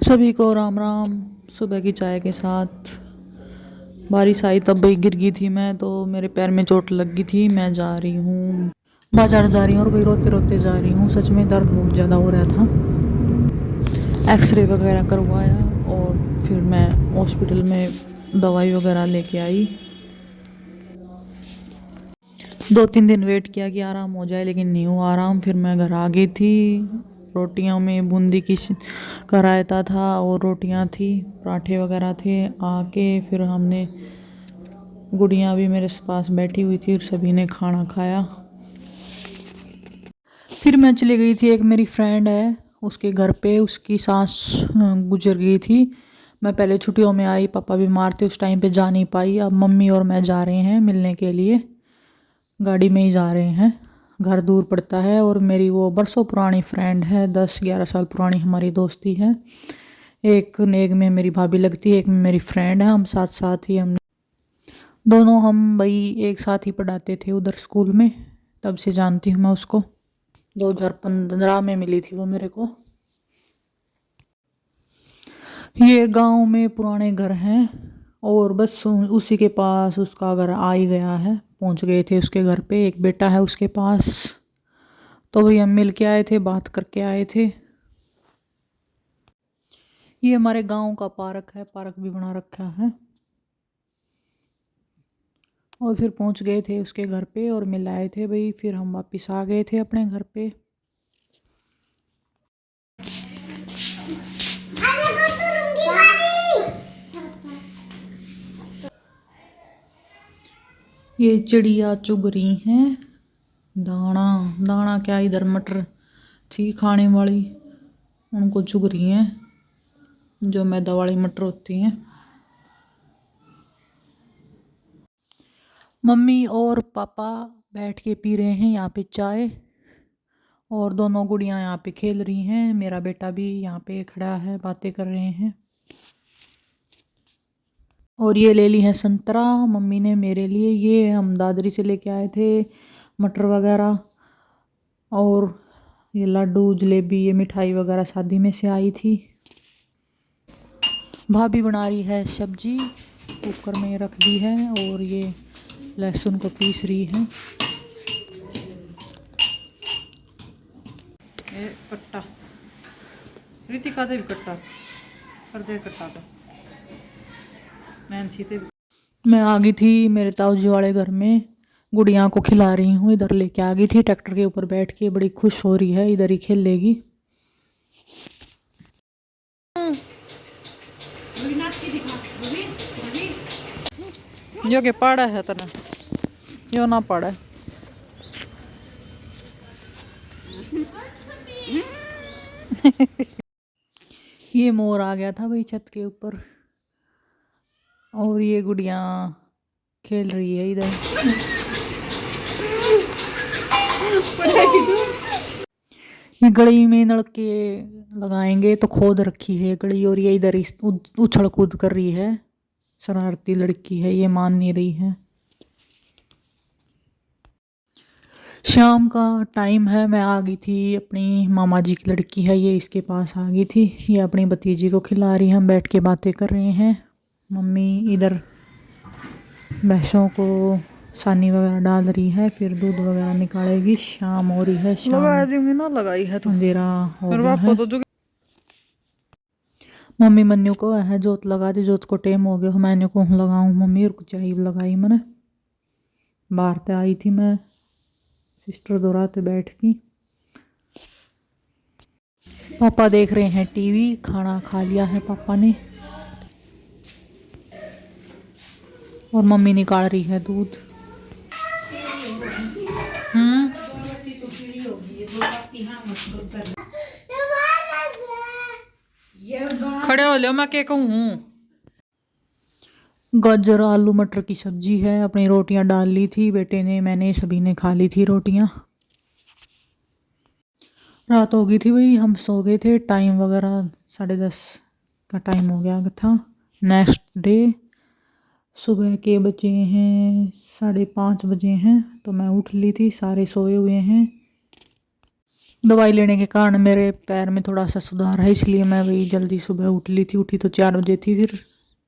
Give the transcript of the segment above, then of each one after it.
सभी को राम राम। सुबह की चाय के साथ बारिश आई तब भाई गिर गई थी मैं, तो मेरे पैर में चोट लग गई थी। मैं जा रही हूँ बाजार जा रही हूँ और भाई रोते रोते जा रही हूँ। सच में दर्द बहुत ज़्यादा हो रहा था। एक्सरे वगैरह करवाया और फिर मैं हॉस्पिटल में दवाई वगैरह लेके आई। 2-3 दिन वेट किया कि आराम हो जाए, लेकिन नहीं हुआ आराम। फिर मैं घर आ गई थी। रोटियों में बूंदी की का रायता था और रोटियां थी, पराठे वगैरह थे। आके फिर हमने, गुड़िया भी मेरे पास बैठी हुई थी और सभी ने खाना खाया। फिर मैं चली गई थी, एक मेरी फ्रेंड है उसके घर पे, उसकी सास गुजर गई थी। मैं पहले छुट्टियों में आई, पापा बीमार थे उस टाइम पे जा नहीं पाई। अब मम्मी और मैं जा रहे हैं मिलने के लिए, गाड़ी में ही जा रहे हैं। घर दूर पड़ता है और मेरी वो बरसों पुरानी फ्रेंड है, 10-11 साल पुरानी हमारी दोस्ती है। एक नेक में मेरी भाभी लगती है, एक में मेरी फ्रेंड है। हम साथ साथ ही, हम दोनों हम भाई एक साथ ही पढ़ाते थे उधर स्कूल में, तब से जानती हूँ मैं उसको। 2015 में मिली थी वो मेरे को। ये गांव में पुराने घर हैं और बस उसी के पास उसका घर आ ही गया है। पहुंच गए थे उसके घर पे, एक बेटा है उसके पास। तो भाई हम मिल के आए थे, बात करके आए थे। ये हमारे गांव का पार्क है, पार्क भी बना रखा है। और फिर पहुंच गए थे उसके घर पे और मिल आए थे भाई। फिर हम वापस आ गए थे अपने घर पे। ये चिड़िया चुग रही हैं दाना। दाना क्या, इधर मटर थी खाने वाली, उनको चुग रही हैं, जो मैदा वाली मटर होती हैं। मम्मी और पापा बैठ के पी रहे हैं यहाँ पे चाय, और दोनों गुड़ियाँ यहाँ पे खेल रही हैं। मेरा बेटा भी यहाँ पे खड़ा है, बातें कर रहे हैं। और ये ले ली है संतरा मम्मी ने मेरे लिए, ये हम दादरी से लेके आए थे, मटर वगैरह। और ये लड्डू जलेबी, ये मिठाई वगैरह शादी में से आई थी। भाभी बना रही है सब्जी, कुकर में रख दी है, और ये लहसुन को पीस रही है। ये कट्टा रितिका दे भी कट्टा कर दे, कट्टा तो मैं आ गई थी मेरे ताऊ जी वाले घर में, गुड़िया को खिला रही हूँ। इधर लेके आ गई थी, ट्रैक्टर के ऊपर बैठ के बड़ी खुश हो रही है, इधर ही खेल लेगी। जो के पड़ा है तना, यो ना पड़ा है। ये मोर आ गया था भाई छत के ऊपर, और ये गुड़िया खेल रही है इधर। ये गली में नलके लगाएंगे तो खोद रखी है गली, और ये इधर उछल कूद कर रही है। शरारती लड़की है, ये मान नहीं रही है। शाम का टाइम है, मैं आ गई थी, अपनी मामा जी की लड़की है ये, इसके पास आ गई थी। ये अपनी भतीजी को खिला रही है, हम बैठ के बातें कर रहे हैं। मम्मी इधर भैंसों को सानी वगैरह डाल रही है, फिर दूध वगैरह निकालेगी। शाम हो रही है, शाम लगा दूंगी ना, लगाई है तो अंधेरा हो गया है। तो मम्मी मन्नू को है जोत लगा दी, जोत को टेम हो गया, मैंने को लगाऊं मम्मी, रुक जाई लगाई मैंने। बाहर से आई थी मैं, सिस्टर दोहराते बैठ की। पापा देख रहे हैं टीवी, खाना खा लिया है पापा ने, और मम्मी निकाल रही है दूध। खड़े हो लो, मैं क्या कहूँ। गाजर आलू मटर की सब्जी है। अपनी रोटियां डाल ली थी बेटे ने, मैंने, सभी ने खा ली थी रोटियां। रात हो गई थी भाई, हम सो गए थे। टाइम वगैरह 10:30 का टाइम हो गया था। नेक्स्ट डे सुबह के बजे हैं 5:30 बजे हैं, तो मैं उठ ली थी, सारे सोए हुए हैं। दवाई लेने के कारण मेरे पैर में थोड़ा सा सुधार है, इसलिए मैं वही जल्दी सुबह उठ ली थी। उठी तो 4 बजे थी, फिर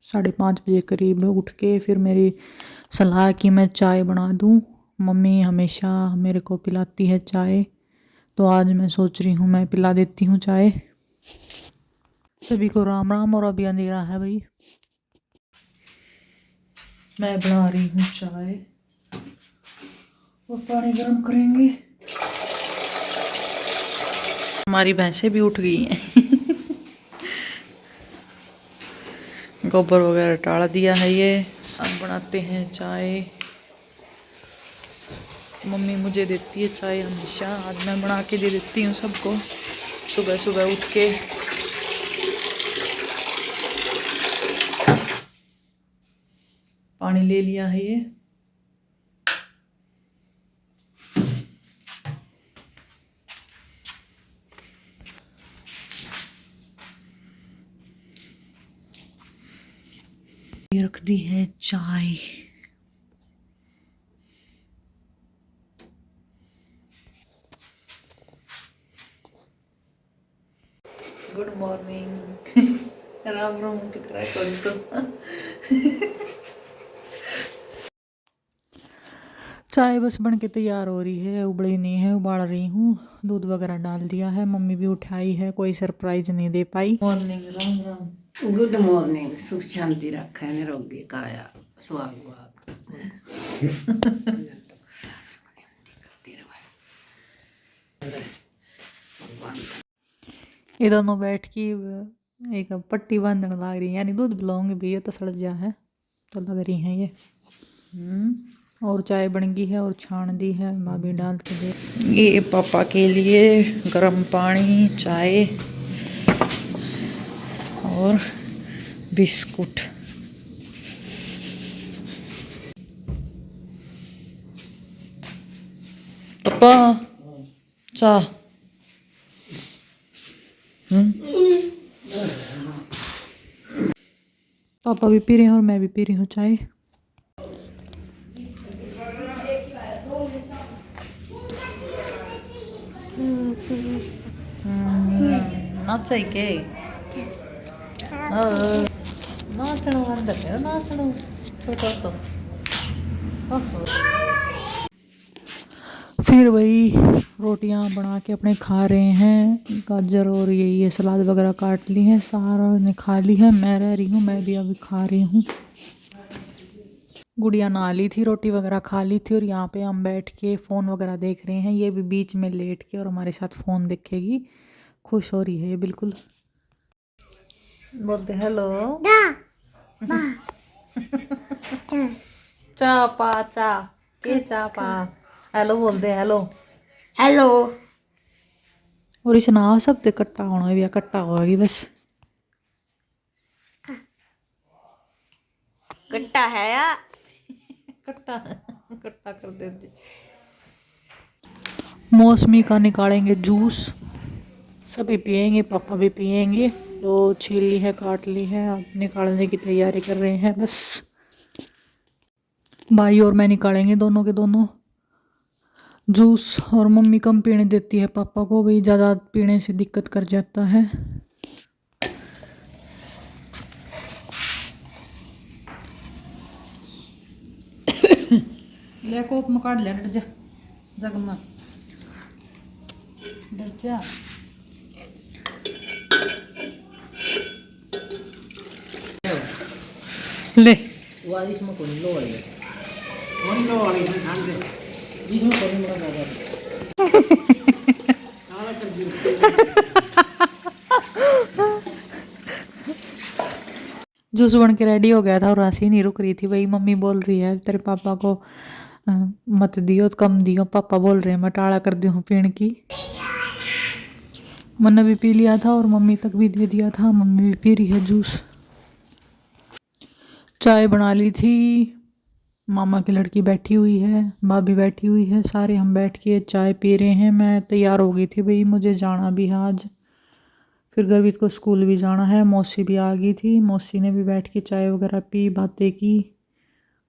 5:30 बजे करीब उठ के फिर मेरी सलाह कि मैं चाय बना दूँ। मम्मी हमेशा मेरे को पिलाती है चाय, तो आज मैं सोच रही हूँ मैं पिला देती हूँ चाय। सभी को राम राम। और अभी अंधेरा है भाई। मैं बना रही हूँ चाय और पानी गर्म करेंगे। हमारी भैंसें भी उठ गई हैं। गोबर वगैरह डाल दिया है ये। अब बनाते हैं चाय। मम्मी मुझे देती है चाय हमेशा, आज मैं बना के दे देती हूँ सबको सुबह सुबह उठ के। पानी ले लिया है ये। रख दी है चाय। Good morning. राम राम टकरा कर तो। चाय बस बन के तैयार हो रही है, उबली नहीं है, उबाल रही हूँ। दूध वगैरह डाल दिया है, मम्मी भी उठाई है, कोई सरप्राइज नहीं दे पाई। Morning, Ram Ram. Good morning. सुख शांति रखे निरोगी काया सुहाग वाग। ये दोनों बैठ के एक पट्टी बांधने लग रही है, यानी दूध पिलाऊंगी भैया तो सड़ जा है, तो लग रही हैं ये। और चाय बन गई है और छान दी है, भाभी डाल के दे। ये पापा के लिए गर्म पानी, चाय और बिस्कुट। पापा चाय। पापा भी पी रहे हैं और मैं भी पी रही हूँ चाय। नाचाई के नाचणो अंदर है, नाचणो छोटा सा। फिर वही रोटियां बना के अपने खा रहे हैं। गाजर और ये सलाद वगैरह काट ली है, सारा ने खा ली है। मैं रह रही हूँ, मैं भी अभी खा रही हूँ। गुड़िया नहा ली थी, रोटी वगैरह खा ली थी और यहाँ पे हम बैठ के फ़ोन वगैरह देख रहे हैं। ये भी बीच में लेट के और हमारे साथ फ़ोन देखेगी, खुश हो रही है ये बिल्कुल। बोलते हेलो चापा चा के चापा हेलो बोलते हेलो हेलो। और इस ना सब ते कट्टा होना भी कट्टा होगी बस। कट्टा है या कट्टा कट्टा कर देते। मौसमी का निकालेंगे जूस, सभी पियेंगे, पापा भी पियेंगे। तो छील ली है, काट ली है, अब निकालने की तैयारी कर रहे हैं बस। भाई और मैं निकालेंगे दोनों के दोनों जूस। और मम्मी कम पीने देती है पापा को, भाई ज़्यादा पीने से दिक्कत कर जाता है। ले कोप में काट ले, डर जा जग में डर जा। ले इसमें कौन लो वाली कौन लो वाली में खान दे इसमें कौन बड़ा बाजार सारा कर दियो। जूस बन के रेडी हो गया था और हंसी नहीं रुक रही थी। भाई मम्मी बोल रही है तेरे पापा को मत दियो, कम दियो। पापा बोल रहे हैं मैं टाड़ा कर दी हूँ पीने की। मैंने भी पी लिया था और मम्मी तक भी दे दिया था, मम्मी भी पी रही है जूस। चाय बना ली थी, मामा की लड़की बैठी हुई है, भाभी बैठी हुई है, सारे हम बैठ के चाय पी रहे हैं। मैं तैयार हो गई थी भाई, मुझे जाना भी है आज, फिर गर्वित को स्कूल भी जाना है। मौसी भी आ गई थी, मौसी ने भी बैठ के चाय वगैरह पी, बातें की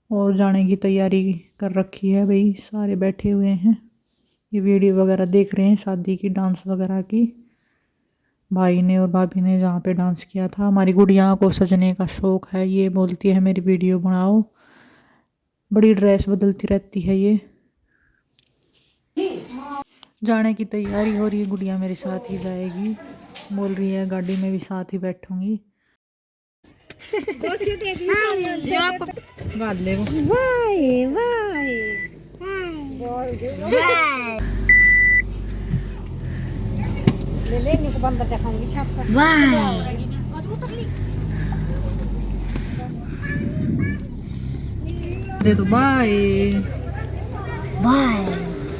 और जाने की तैयारी कर रखी है भाई, सारे बैठे हुए हैं। ये वीडियो वगैरह देख रहे हैं शादी की, डांस वगैरह की। भाई ने और भाभी ने जहाँ पे डांस किया था। हमारी गुड़िया को सजने का शौक है, ये बोलती है मेरी वीडियो बनाओ। बड़ी ड्रेस बदलती रहती है ये। जाने की तैयारी हो रही है, गुड़िया मेरे साथ ही जाएगी। बोल रही है गाड़ी में भी साथ ही बैठूंगी। गाल ले वो। ले लेंगे को बंदर दिखाऊंगी छाप कर। दे दो बाय बाय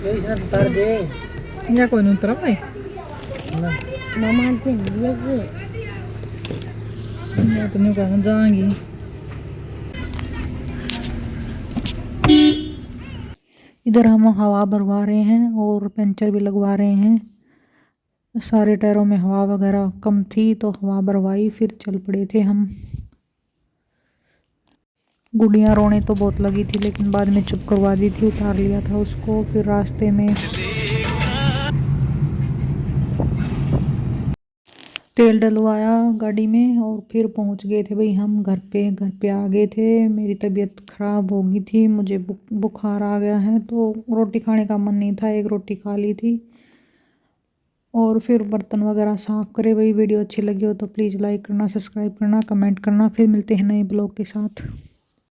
इसने उतार दे या कोई नहीं उतरा भाई। मामा पे लेके मैं तो नहीं कहूँ जाएंगी। इधर हम हवा भरवा रहे हैं और पंचर भी लगवा रहे हैं। सारे टायरों में हवा वगैरह कम थी तो हवा भरवाई, फिर चल पड़े थे हम। गुड़िया रोने तो बहुत लगी थी लेकिन बाद में चुप करवा दी थी, उतार लिया था उसको। फिर रास्ते में तेल डलवाया गाड़ी में और फिर पहुंच गए थे भाई हम घर पे आ गए थे। मेरी तबीयत ख़राब हो गई थी, मुझे बुखार आ गया है तो रोटी खाने का मन नहीं था, एक रोटी खा ली थी। और फिर बर्तन वगैरह साफ़ करे भाई। वीडियो अच्छी लगी हो तो प्लीज़ लाइक करना, सब्सक्राइब करना, कमेंट करना। फिर मिलते हैं नए ब्लॉग के साथ।